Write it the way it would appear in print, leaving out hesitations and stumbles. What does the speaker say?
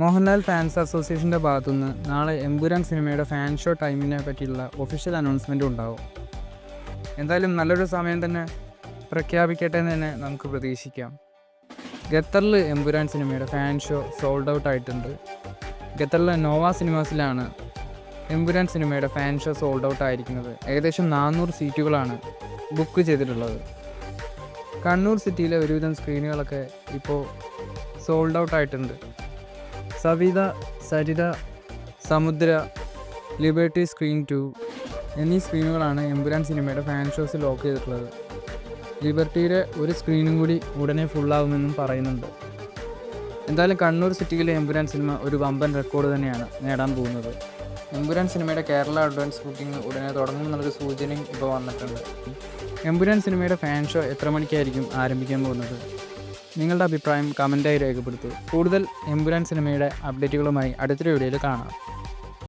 Mohanlal fans അസോസിയേഷൻ്റെ ഭാഗത്തുനിന്ന് നാളെ എമ്പുരാൻ സിനിമയുടെ ഫാൻ ഷോ ടൈമിനെ പറ്റിയുള്ള ഒഫീഷ്യൽ അനൗൺസ്മെൻറ്റും ഉണ്ടാവും. എന്തായാലും നല്ലൊരു സമയം തന്നെ പ്രഖ്യാപിക്കട്ടെ എന്ന് തന്നെ നമുക്ക് പ്രതീക്ഷിക്കാം. ഖത്തറിൽ എമ്പുരാൻ സിനിമയുടെ ഫാൻ ഷോ സോൾഡ് ഔട്ട് ആയിട്ടുണ്ട്. ഖത്തറിലെ നോവ സിനിമാസിലാണ് എമ്പുരാൻ സിനിമയുടെ ഫാൻ ഷോ സോൾഡ് ഔട്ട് ആയിരിക്കുന്നത്. ഏകദേശം 400 സീറ്റുകളാണ് ബുക്ക് ചെയ്തിട്ടുള്ളത്. കണ്ണൂർ സിറ്റിയിലെ ഒരുവിധം സ്ക്രീനുകളൊക്കെ ഇപ്പോൾ സോൾഡ് ഔട്ട് ആയിട്ടുണ്ട്. സവിത, സരിത, സമുദ്ര, ലിബർട്ടി സ്ക്രീൻ 2 എന്നീ സ്ക്രീനുകളാണ് എമ്പുരാൻ സിനിമയുടെ ഫാൻ ഷോസ് ലോക്ക് ചെയ്തിട്ടുള്ളത്. ലിബർട്ടിയുടെ ഒരു സ്ക്രീനും കൂടി ഉടനെ ഫുള്ളാകുമെന്നും പറയുന്നുണ്ട്. എന്തായാലും കണ്ണൂർ സിറ്റിയിലെ എമ്പുരാൻ സിനിമ ഒരു വമ്പൻ റെക്കോർഡ് തന്നെയാണ് നേടാൻ പോകുന്നത്. എമ്പുരാൻ സിനിമയുടെ കേരള അഡ്വാൻസ് ബുക്കിംഗ് ഉടനെ തുടങ്ങുമെന്നുള്ളൊരു സൂചനയും ഇപ്പോൾ വന്നിട്ടുണ്ട്. എമ്പുരാൻ സിനിമയുടെ ഫാൻ ഷോ എത്ര മണിക്കായിരിക്കും ആരംഭിക്കാൻ പോകുന്നത്? നിങ്ങളുടെ അഭിപ്രായം കമൻറ്റായി രേഖപ്പെടുത്തൂ. കൂടുതൽ എമ്പുരാൻ സിനിമയുടെ അപ്ഡേറ്റുകളുമായി അടുത്തൊരു വീഡിയോയിൽ കാണാം.